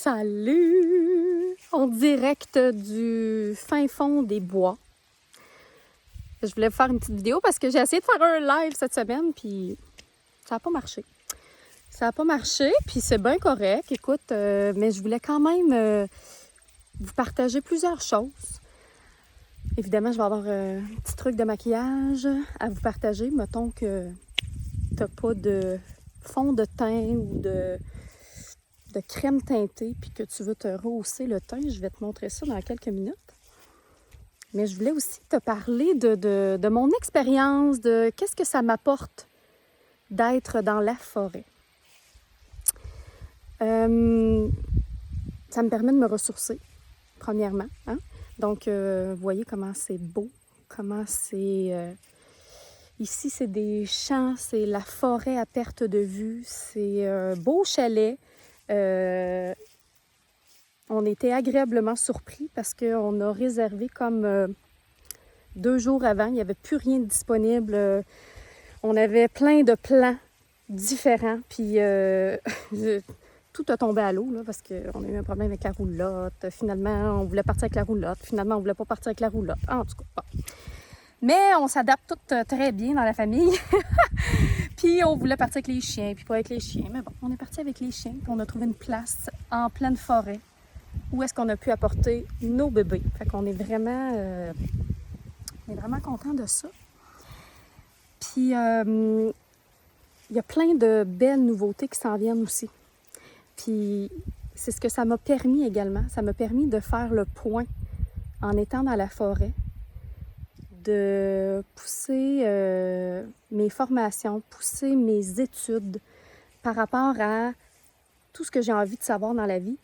Salut! En direct du fin fond des bois. Je voulais vous faire une petite vidéo parce que j'ai essayé de faire un live cette semaine, puis ça n'a pas marché. Ça n'a pas marché, puis c'est bien correct, écoute, mais je voulais quand même vous partager plusieurs choses. Évidemment, je vais avoir un petit truc de maquillage à vous partager. Mettons que tu n'as pas de fond de teint ou de crème teintée, puis que tu veux te rehausser le teint, je vais te montrer ça dans quelques minutes. Mais je voulais aussi te parler de mon expérience, de qu'est-ce que ça m'apporte d'être dans la forêt. Ça me permet de me ressourcer, premièrement. Hein? Donc, vous voyez comment c'est beau, comment c'est... Ici, c'est des champs, c'est la forêt à perte de vue, c'est un beau chalet. On était agréablement surpris parce qu'on a réservé comme 2 jours avant. Il n'y avait plus rien de disponible. On avait plein de plans différents. Puis tout a tombé à l'eau là, parce qu'on a eu un problème avec la roulotte. Finalement, on voulait partir avec la roulotte. Finalement, on ne voulait pas partir avec la roulotte. En tout cas, bon. Mais on s'adapte toutes très bien dans la famille. Puis on voulait partir avec les chiens, puis pas avec les chiens. Mais bon, on est parti avec les chiens, puis on a trouvé une place en pleine forêt où est-ce qu'on a pu apporter nos bébés. Fait qu'on est vraiment content de ça. Puis il y a plein de belles nouveautés qui s'en viennent aussi. Puis c'est ce que ça m'a permis également. Ça m'a permis de faire le point en étant dans la forêt, de pousser mes formations, pousser mes études par rapport à tout ce que j'ai envie de savoir dans la vie.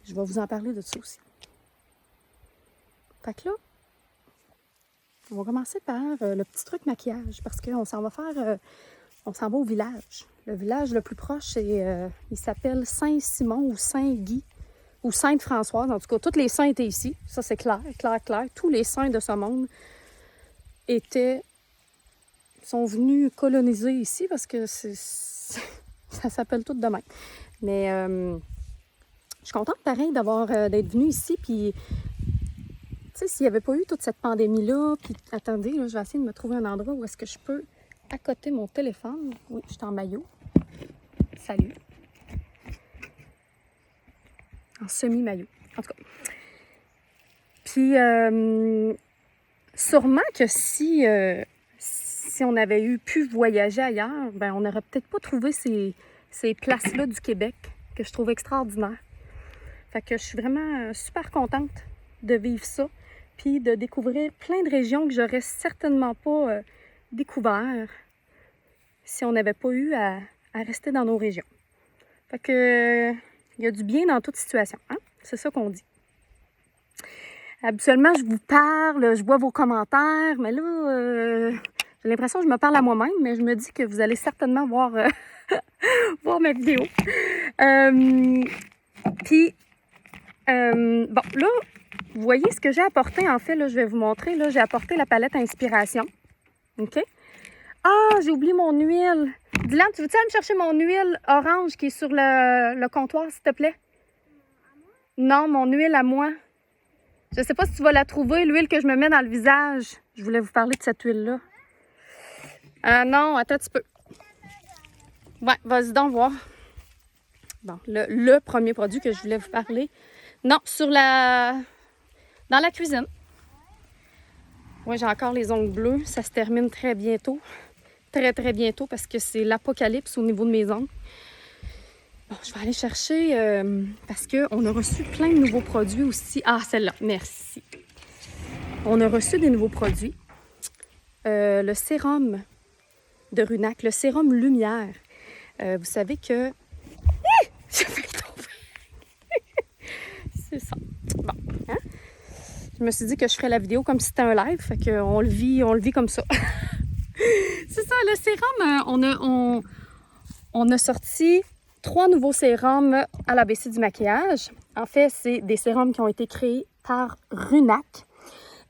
Je vais vous en parler de ça aussi. Fait que là, on va commencer par le petit truc maquillage parce qu'on s'en va faire... on s'en va au village. Le village le plus proche, il s'appelle Saint-Simon ou Saint-Guy ou Sainte-Françoise. En tout cas, tous les saints étaient ici. Ça, c'est clair. Tous les saints de ce monde sont venus coloniser ici parce que ça s'appelle tout de même. Mais je suis contente pareil d'être venue ici. Puis, tu sais, s'il n'y avait pas eu toute cette pandémie-là, puis attendez, là, je vais essayer de me trouver un endroit où est-ce que je peux accoter mon téléphone. Oui, je suis en maillot. Salut. En semi-maillot. En tout cas. Puis, sûrement que si on avait pu voyager ailleurs, ben on n'aurait peut-être pas trouvé ces places-là du Québec que je trouve extraordinaires. Fait que je suis vraiment super contente de vivre ça, puis de découvrir plein de régions que j'aurais certainement pas découvert si on n'avait pas eu à rester dans nos régions. Fait que il y a du bien dans toute situation, hein? C'est ça qu'on dit. Habituellement, je vous parle, je vois vos commentaires, mais là, j'ai l'impression que je me parle à moi-même, mais je me dis que vous allez certainement voir, voir ma vidéo. Puis, bon, là, vous voyez ce que j'ai apporté, en fait, là, je vais vous montrer, là, j'ai apporté la palette Inspiration, OK? Ah, j'ai oublié mon huile. Dylan, tu veux-tu aller me chercher mon huile orange qui est sur le comptoir, s'il te plaît? Non, mon huile à moi. Je sais pas si tu vas la trouver, l'huile que je me mets dans le visage. Je voulais vous parler de cette huile-là. Non, attends un petit peu. Ouais, vas-y donc voir. Bon, le premier produit que je voulais vous parler. Non, dans la cuisine. Ouais, j'ai encore les ongles bleus. Ça se termine très bientôt. Très, très bientôt parce que c'est l'apocalypse au niveau de mes ongles. Bon, je vais aller chercher parce qu'on a reçu plein de nouveaux produits aussi. Ah, celle-là, merci. On a reçu des nouveaux produits. Le sérum de Runac, le sérum Lumière. Vous savez que... J'ai failli tomber. C'est ça. Bon, hein? Je me suis dit que je ferais la vidéo comme si c'était un live, fait qu'on le vit comme ça. C'est ça, le sérum, on a sorti 3 nouveaux sérums à l'ABC du maquillage. En fait, c'est des sérums qui ont été créés par Runac.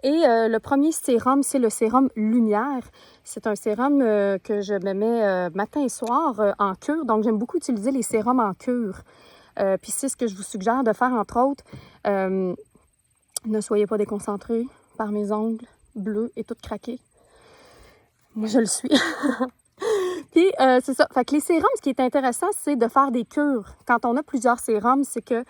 Et le premier sérum, c'est le sérum Lumière. C'est un sérum que je me mets matin et soir en cure. Donc, j'aime beaucoup utiliser les sérums en cure. Puis c'est ce que je vous suggère de faire, entre autres. Ne soyez pas déconcentrés par mes ongles bleus et tout craqués. Moi, je le suis. Puis, c'est ça. Fait que les sérums, ce qui est intéressant, c'est de faire des cures. Quand on a plusieurs sérums, c'est que,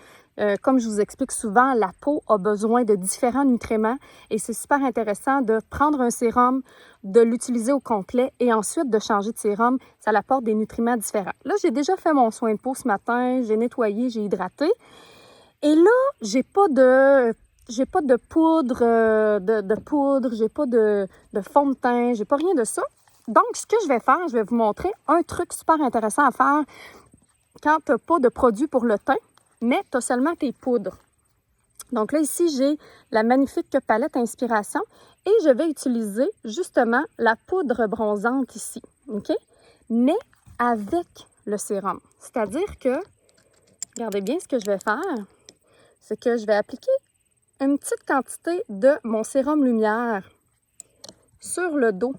comme je vous explique souvent, la peau a besoin de différents nutriments et c'est super intéressant de prendre un sérum, de l'utiliser au complet et ensuite de changer de sérum. Ça apporte des nutriments différents. Là, j'ai déjà fait mon soin de peau ce matin. J'ai nettoyé, j'ai hydraté. Et là, j'ai pas de poudre, j'ai pas de fond de teint, j'ai pas rien de ça. Donc, ce que je vais faire, je vais vous montrer un truc super intéressant à faire quand tu n'as pas de produit pour le teint, mais tu as seulement tes poudres. Donc là, ici, j'ai la magnifique palette Inspiration et je vais utiliser justement la poudre bronzante ici, OK? Mais avec le sérum. C'est-à-dire que, regardez bien ce que je vais faire, c'est que je vais appliquer une petite quantité de mon sérum lumière sur le dos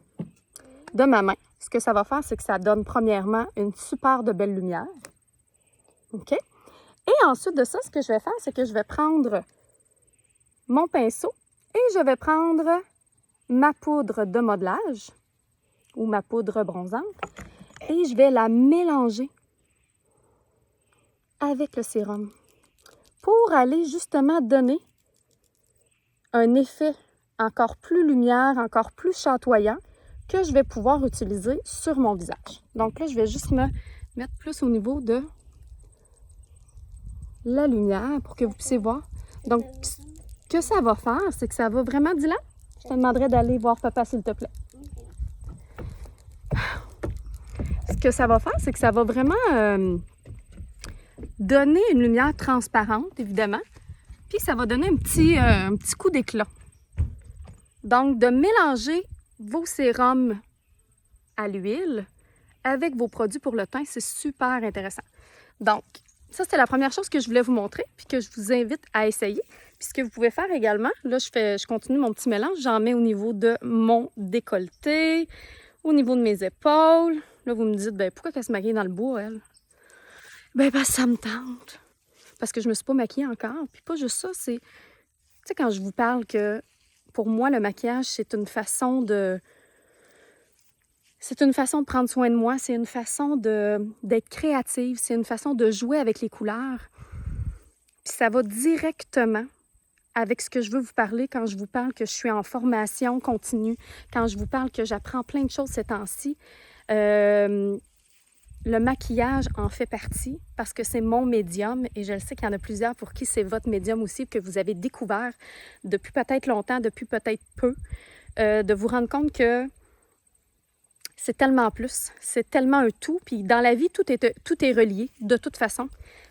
de ma main. Ce que ça va faire, c'est que ça donne premièrement une super de belle lumière. OK? Et ensuite de ça, ce que je vais faire, c'est que je vais prendre mon pinceau et je vais prendre ma poudre de modelage ou ma poudre bronzante et je vais la mélanger avec le sérum pour aller justement donner un effet encore plus lumière, encore plus chatoyant que je vais pouvoir utiliser sur mon visage. Donc là, je vais juste me mettre plus au niveau de la lumière pour que vous puissiez voir. Donc, ce que ça va faire, c'est que ça va vraiment... Dis-là, je te demanderais d'aller voir papa, s'il te plaît. Ce que ça va faire, c'est que ça va vraiment donner une lumière transparente, évidemment, puis ça va donner un petit coup d'éclat. Donc, de mélanger vos sérums à l'huile avec vos produits pour le teint, c'est super intéressant. Donc, ça, c'était la première chose que je voulais vous montrer puis que je vous invite à essayer. Puis ce que vous pouvez faire également, là, je continue mon petit mélange. J'en mets au niveau de mon décolleté, au niveau de mes épaules. Là, vous me dites, ben pourquoi qu'elle se maquille dans le bois, elle? Ben, parce que ça me tente. Parce que je me suis pas maquillée encore. Puis pas juste ça, c'est... Tu sais, quand je vous parle que pour moi, le maquillage, c'est une façon de prendre soin de moi, c'est une façon d'être créative, c'est une façon de jouer avec les couleurs. Puis ça va directement avec ce que je veux vous parler quand je vous parle que je suis en formation continue, quand je vous parle que j'apprends plein de choses ces temps-ci. Le maquillage en fait partie parce que c'est mon médium et je le sais qu'il y en a plusieurs pour qui c'est votre médium aussi, que vous avez découvert depuis peut-être longtemps, depuis peut-être peu, de vous rendre compte que c'est tellement plus, c'est tellement un tout. Puis dans la vie, tout est relié de toute façon.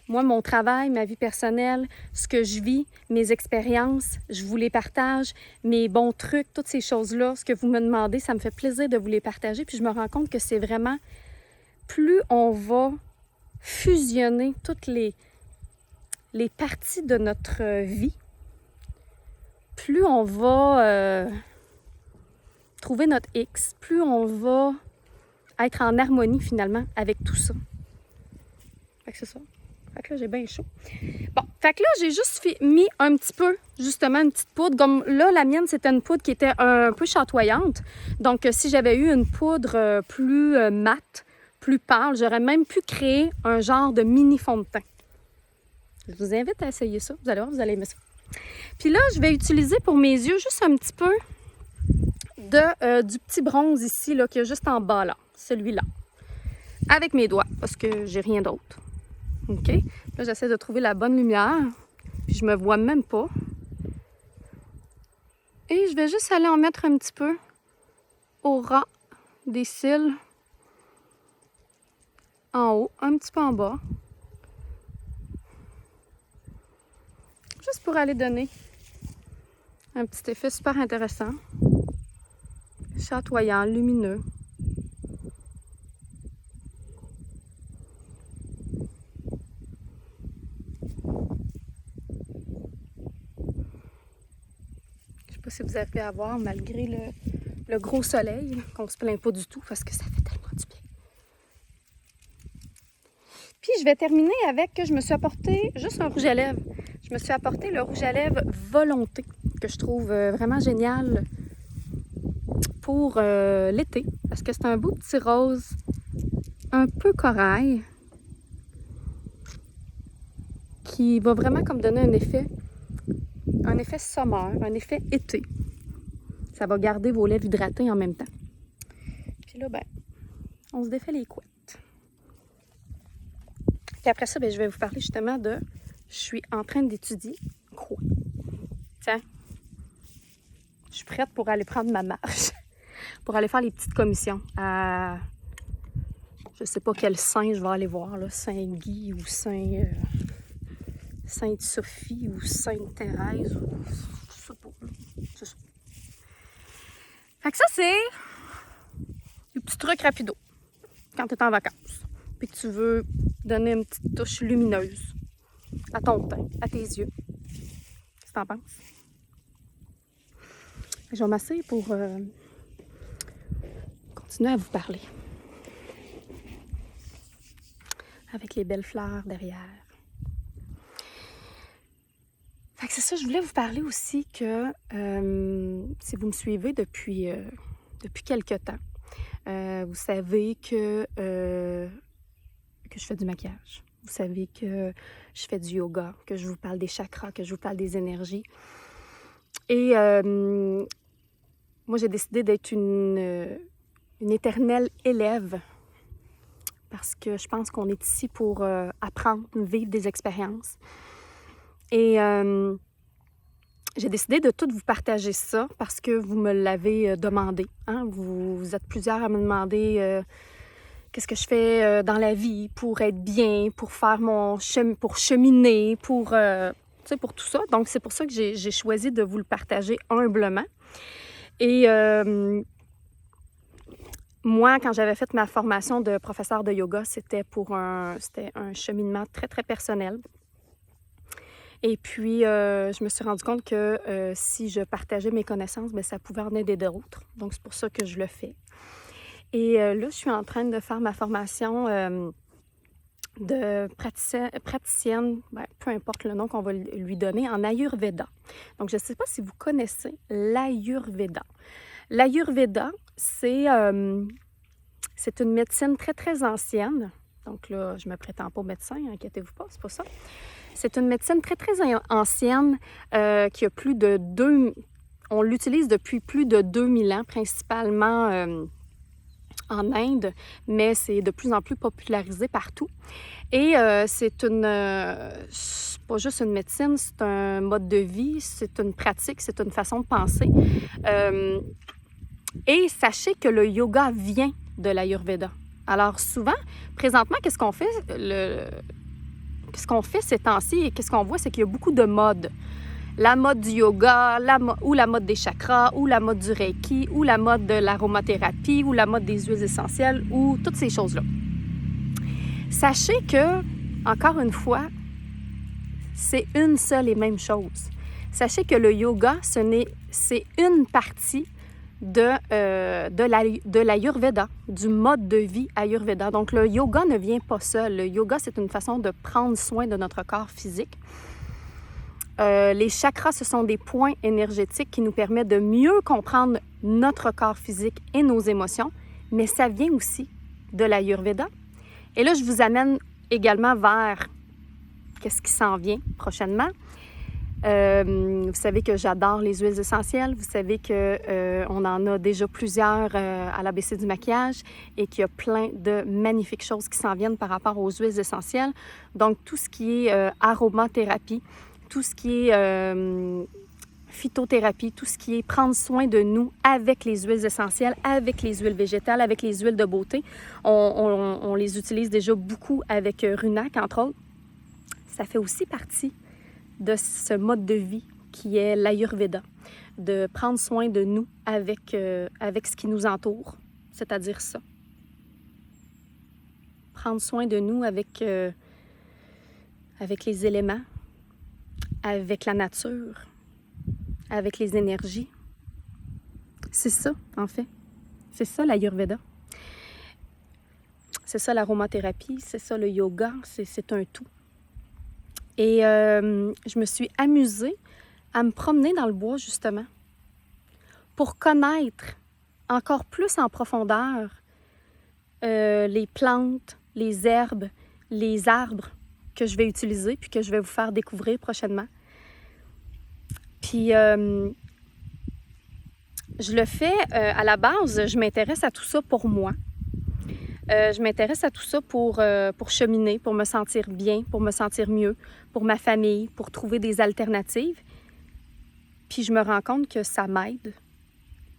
Moi, mon travail, ma vie personnelle, ce que je vis, mes expériences, je vous les partage, mes bons trucs, toutes ces choses-là, ce que vous me demandez, ça me fait plaisir de vous les partager. Puis je me rends compte que c'est vraiment... Plus on va fusionner toutes les parties de notre vie, plus on va trouver notre X, plus on va être en harmonie finalement avec tout ça. Fait que c'est ça. Fait que là, j'ai bien chaud. Bon, fait que là, j'ai juste mis un petit peu, justement, une petite poudre. Comme là, la mienne, c'était une poudre qui était un peu chatoyante. Donc, si j'avais eu une poudre plus mate, plus pâle, j'aurais même pu créer un genre de mini fond de teint. Je vous invite à essayer ça. Vous allez voir, vous allez aimer ça. Puis là, je vais utiliser pour mes yeux juste un petit peu du petit bronze ici, là, qui est juste en bas, là. Celui-là. Avec mes doigts, parce que j'ai rien d'autre. OK? Là, j'essaie de trouver la bonne lumière. Puis je me vois même pas. Et je vais juste aller en mettre un petit peu au ras des cils. En haut, un petit peu en bas. Juste pour aller donner un petit effet super intéressant. Chatoyant, lumineux. Je sais pas si vous avez à voir malgré le gros soleil, qu'on se plaint pas du tout parce que ça fait tellement du bien. Puis je vais terminer avec, je me suis apporté juste un rouge à lèvres. Je me suis apporté le rouge à lèvres Volonté, que je trouve vraiment génial pour l'été, parce que c'est un beau petit rose, un peu corail, qui va vraiment comme donner un effet summer, un effet été. Ça va garder vos lèvres hydratées en même temps. Puis là, ben, on se défait les couettes. Puis après ça, ben, je vais vous parler justement de... Je suis en train d'étudier quoi? Tiens, je suis prête pour aller prendre ma marche. Pour aller faire les petites commissions à... Je sais pas quel saint je vais aller voir, là. Saint-Guy ou Sainte-Sophie ou Sainte-Thérèse ou... Je sais pas, là. C'est ça. Fait que ça, c'est des petits trucs rapido quand tu es en vacances. Puis que tu veux donner une petite touche lumineuse à ton teint, à tes yeux. Qu'est-ce que t'en penses? Je vais m'asseoir pour continuer à vous parler. Avec les belles fleurs derrière. Fait que c'est ça, je voulais vous parler aussi que si vous me suivez depuis quelques temps, vous savez que je fais du maquillage. Vous savez que je fais du yoga, que je vous parle des chakras, que je vous parle des énergies. Et moi, j'ai décidé d'être une éternelle élève parce que je pense qu'on est ici pour apprendre, vivre des expériences. Et j'ai décidé de tout vous partager ça parce que vous me l'avez demandé. Hein? Vous êtes plusieurs à me demander qu'est-ce que je fais dans la vie pour être bien, pour faire pour cheminer, pour tout ça. Donc, c'est pour ça que j'ai choisi de vous le partager humblement. Et moi, quand j'avais fait ma formation de professeur de yoga, c'était un cheminement très, très personnel. Et puis, je me suis rendu compte que si je partageais mes connaissances, bien, ça pouvait en aider d'autres. Donc, c'est pour ça que je le fais. Et là, je suis en train de faire ma formation de praticienne, ben, peu importe le nom qu'on va lui donner, en Ayurveda. Donc, je ne sais pas si vous connaissez l'Ayurveda. L'Ayurveda, c'est une médecine très, très ancienne. Donc là, je ne me prétends pas médecin, inquiétez-vous pas, c'est pas ça. C'est une médecine très, très ancienne qui a plus de on l'utilise depuis plus de 2000 ans, principalement en Inde, mais c'est de plus en plus popularisé partout. Et c'est pas juste une médecine, c'est un mode de vie, c'est une pratique, c'est une façon de penser. Et sachez que le yoga vient de l'Ayurveda. Alors souvent, présentement, qu'est-ce qu'on fait ces temps-ci et qu'est-ce qu'on voit, c'est qu'il y a beaucoup de modes. La mode du yoga, ou la mode des chakras, ou la mode du reiki, ou la mode de l'aromathérapie, ou la mode des huiles essentielles, ou toutes ces choses-là. Sachez que, encore une fois, c'est une seule et même chose. Sachez que le yoga, c'est une partie de l'Ayurveda, du mode de vie Ayurveda. Donc, le yoga ne vient pas seul. Le yoga, c'est une façon de prendre soin de notre corps physique. Les chakras, ce sont des points énergétiques qui nous permettent de mieux comprendre notre corps physique et nos émotions, mais ça vient aussi de l'Ayurveda. Et là, je vous amène également vers qu'est-ce qui s'en vient prochainement. Vous savez que j'adore les huiles essentielles. Vous savez qu'on en a déjà plusieurs à l'ABC du maquillage et qu'il y a plein de magnifiques choses qui s'en viennent par rapport aux huiles essentielles. Donc, tout ce qui est aromathérapie, tout ce qui est phytothérapie, tout ce qui est prendre soin de nous avec les huiles essentielles, avec les huiles végétales, avec les huiles de beauté. On les utilise déjà beaucoup avec Runac, entre autres. Ça fait aussi partie de ce mode de vie qui est l'Ayurveda, de prendre soin de nous avec ce qui nous entoure, c'est-à-dire ça. Prendre soin de nous avec les éléments, avec la nature, avec les énergies. C'est ça, en fait. C'est ça, l'Ayurveda. C'est ça l'aromathérapie, c'est ça le yoga, c'est un tout. Et je me suis amusée à me promener dans le bois, justement, pour connaître encore plus en profondeur les plantes, les herbes, les arbres que je vais utiliser puis que je vais vous faire découvrir prochainement. Puis, je le fais à la base, je m'intéresse à tout ça pour moi. Je m'intéresse à tout ça pour cheminer, pour me sentir bien, pour me sentir mieux, pour ma famille, pour trouver des alternatives. Puis je me rends compte que ça m'aide,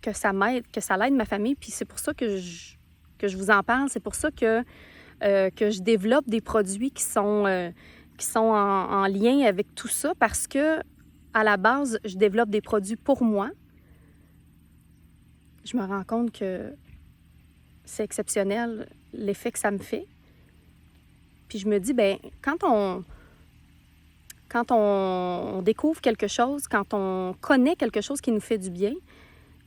que ça l'aide ma famille. Puis c'est pour ça que je vous en parle. C'est pour ça que je développe des produits qui sont en lien avec tout ça, parce que à la base, je développe des produits pour moi. Je me rends compte que c'est exceptionnel l'effet que ça me fait. Puis je me dis, bien, quand on découvre quelque chose, quand on connaît quelque chose qui nous fait du bien,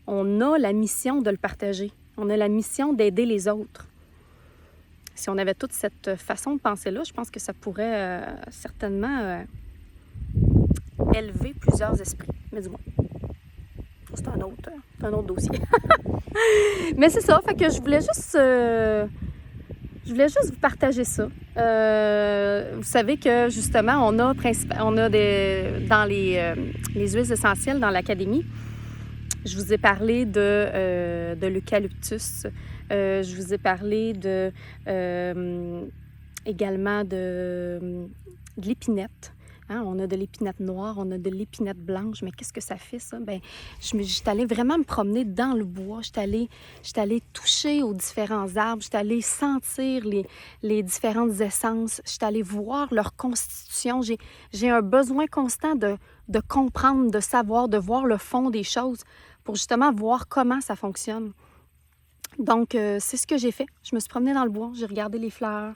on a la mission de le partager. On a la mission d'aider les autres. Si on avait toute cette façon de penser-là, je pense que ça pourrait certainement élever plusieurs esprits. Mais du moins, c'est un autre dossier. Mais c'est ça, fait que je voulais juste vous partager ça. Vous savez que justement, on a dans les huiles essentielles dans l'académie, je vous ai parlé de l'eucalyptus. Je vous ai parlé également de l'épinette. Hein? On a de l'épinette noire, on a de l'épinette blanche. Mais qu'est-ce que ça fait, ça? Bien, je suis allée vraiment me promener dans le bois. Je suis allée toucher aux différents arbres. Je suis allée sentir les différentes essences. Je suis allée voir leur constitution. J'ai un besoin constant de comprendre, de savoir, de voir le fond des choses pour justement voir comment ça fonctionne. Donc, c'est ce que j'ai fait. Je me suis promenée dans le bois, j'ai regardé les fleurs,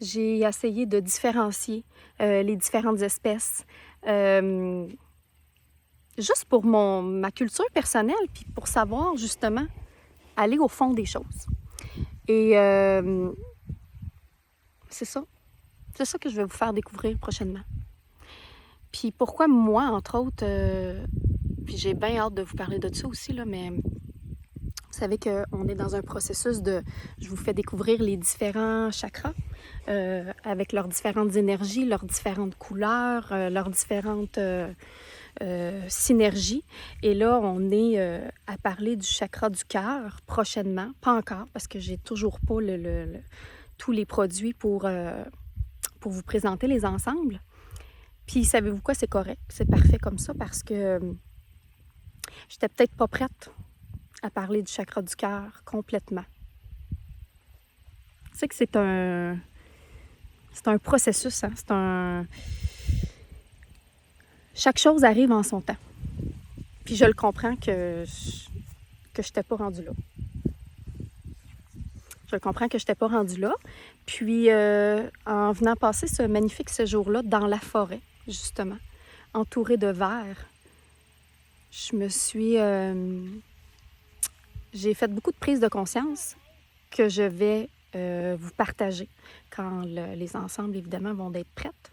j'ai essayé de différencier les différentes espèces, juste pour ma culture personnelle, puis pour savoir justement aller au fond des choses. Et c'est ça que je vais vous faire découvrir prochainement. Puis pourquoi moi, entre autres, puis j'ai bien hâte de vous parler de ça aussi, là, mais... Vous savez qu'on est dans un processus je vous fais découvrir les différents chakras avec leurs différentes énergies, leurs différentes couleurs, leurs différentes synergies. Et là, on est à parler du chakra du cœur prochainement. Pas encore, parce que j'ai toujours pas tous les produits pour vous présenter les ensembles. Puis, savez-vous quoi? C'est correct. C'est parfait comme ça, parce que j'étais peut-être pas prête à parler du chakra du cœur complètement. Tu sais que c'est un processus, hein? Chaque chose arrive en son temps. Puis je le comprends que je n'étais pas rendue là. Je comprends que je n'étais pas rendue là. Puis en venant passer ce magnifique séjour-là dans la forêt, justement, entourée de verres, je me suis... j'ai fait beaucoup de prises de conscience que je vais vous partager quand les ensembles, évidemment, vont être prêtes.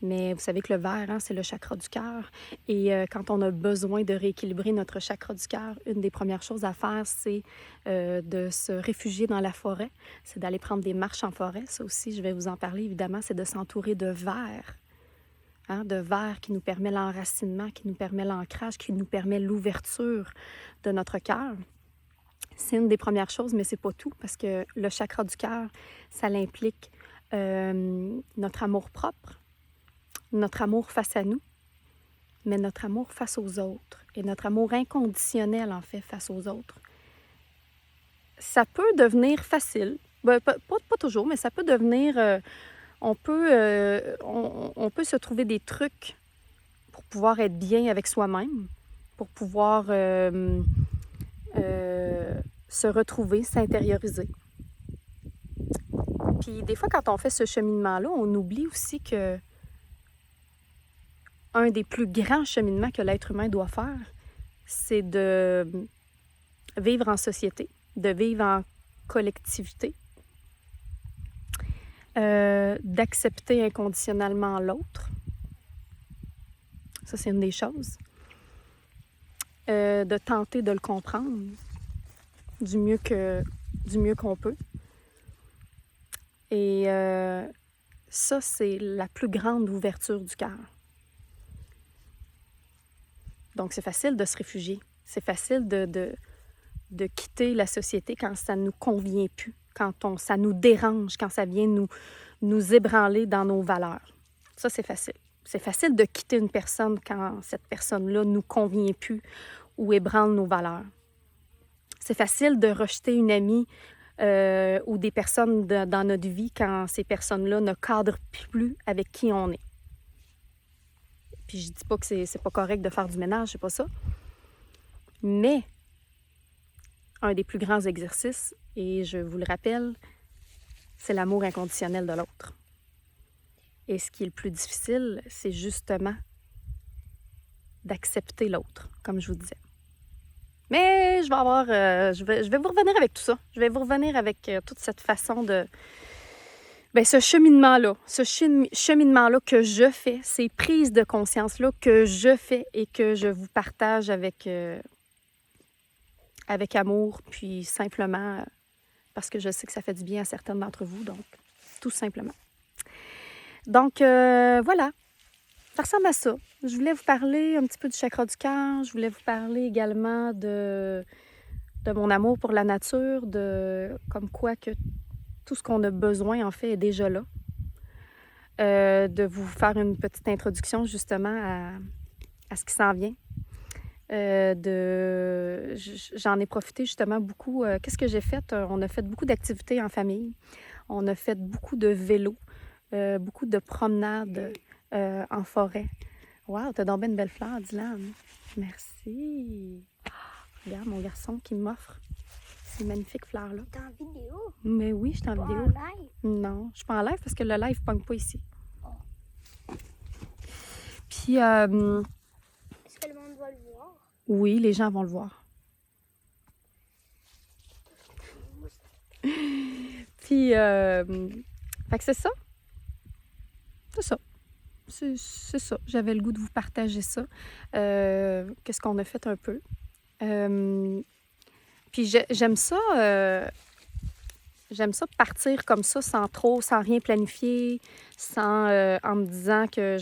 Mais vous savez que le verre, hein, c'est le chakra du cœur. Et quand on a besoin de rééquilibrer notre chakra du cœur, une des premières choses à faire, c'est de se réfugier dans la forêt. C'est d'aller prendre des marches en forêt. Ça aussi, je vais vous en parler, évidemment, c'est de s'entourer de verre. Hein, de verre qui nous permet l'enracinement, qui nous permet l'ancrage, qui nous permet l'ouverture de notre cœur. C'est une des premières choses, mais c'est pas tout, parce que le chakra du cœur, ça implique notre amour propre, notre amour face à nous, mais notre amour face aux autres et notre amour inconditionnel, en fait, face aux autres. Ça peut devenir facile, pas toujours, mais ça peut devenir... on peut se trouver des trucs pour pouvoir être bien avec soi-même, pour pouvoir se retrouver, s'intérioriser. Puis des fois, quand on fait ce cheminement-là, on oublie aussi que un des plus grands cheminements que l'être humain doit faire, c'est de vivre en société, de vivre en collectivité. d'accepter inconditionnellement l'autre. Ça, c'est une des choses. De tenter de le comprendre du mieux qu'on peut. Et ça, c'est la plus grande ouverture du cœur. Donc, c'est facile de se réfugier. C'est facile de quitter la société quand ça ne nous convient plus, quand ça nous dérange, quand ça vient nous ébranler dans nos valeurs. Ça, c'est facile. C'est facile de quitter une personne quand cette personne-là ne nous convient plus ou ébranle nos valeurs. C'est facile de rejeter une amie ou des personnes dans notre vie quand ces personnes-là ne cadrent plus avec qui on est. Puis je dis pas que c'est pas correct de faire du ménage, c'est pas ça. Mais un des plus grands exercices, et je vous le rappelle, c'est l'amour inconditionnel de l'autre. Et ce qui est le plus difficile, c'est justement d'accepter l'autre, comme je vous disais. Mais je vais vous revenir avec tout ça. Je vais vous revenir avec toute cette façon de... ce cheminement-là, cheminement-là que je fais, ces prises de conscience-là que je fais et que je vous partage avec amour, puis simplement parce que je sais que ça fait du bien à certaines d'entre vous, donc tout simplement. Donc, voilà, ça ressemble à ça. Je voulais vous parler un petit peu du chakra du cœur, je voulais vous parler également de mon amour pour la nature, comme quoi que tout ce qu'on a besoin, en fait, est déjà là. De vous faire une petite introduction, justement, à ce qui s'en vient. J'en ai profité, justement, beaucoup. Qu'est-ce que j'ai fait? On a fait beaucoup d'activités en famille. On a fait beaucoup de vélo, beaucoup de promenades en forêt. Wow, t'as donc bien une belle fleur, Dylan. Merci. Regarde, mon garçon qui m'offre ces magnifiques fleurs-là. T'es en vidéo? Mais oui, je suis en Pas vidéo. en live? Non, je suis pas en live parce que le live ne pogne pas ici. Puis, Est-ce que le monde va le voir? oui, les gens vont le voir. Puis, fait que c'est ça. C'est ça. C'est ça. J'avais le goût de vous partager ça. Qu'est-ce qu'on a fait un peu. Puis j'aime ça. J'aime ça partir comme ça, sans rien planifier, en me disant que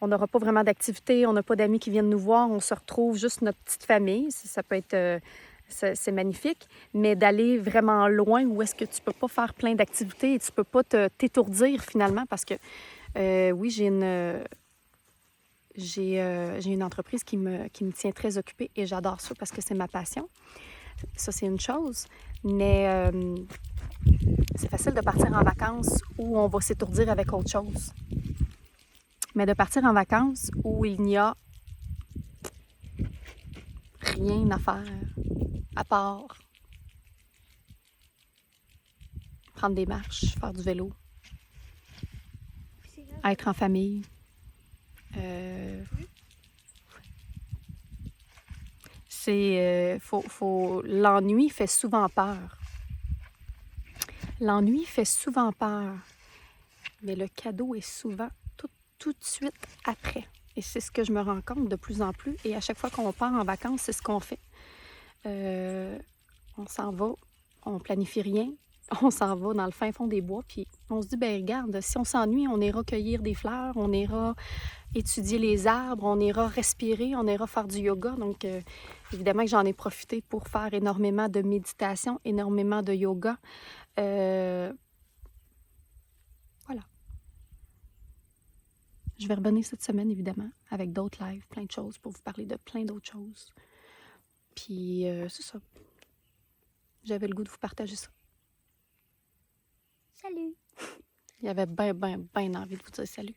on n'aura pas vraiment d'activité, on n'a pas d'amis qui viennent nous voir, on se retrouve juste notre petite famille. Ça peut être... c'est magnifique, mais d'aller vraiment loin où est-ce que tu peux pas faire plein d'activités et tu peux pas t'étourdir finalement parce que oui, j'ai une entreprise qui me tient très occupée et j'adore ça parce que c'est ma passion. Ça, c'est une chose, mais c'est facile de partir en vacances où on va s'étourdir avec autre chose. Mais de partir en vacances où il n'y a rien à faire à part prendre des marches, faire du vélo, être en famille. L'ennui fait souvent peur. L'ennui fait souvent peur, mais le cadeau est souvent tout de suite après. Et c'est ce que je me rends compte de plus en plus. Et à chaque fois qu'on part en vacances, c'est ce qu'on fait. On s'en va, on planifie rien, on s'en va dans le fin fond des bois, puis on se dit, ben regarde, si on s'ennuie, on ira cueillir des fleurs, on ira étudier les arbres, on ira respirer, on ira faire du yoga. Donc, évidemment que j'en ai profité pour faire énormément de méditation, énormément de yoga. Voilà. Je vais revenir cette semaine, évidemment, avec d'autres lives, plein de choses, pour vous parler de plein d'autres choses. Puis, c'est ça. J'avais le goût de vous partager ça. Salut! Il y avait bien envie de vous dire salut.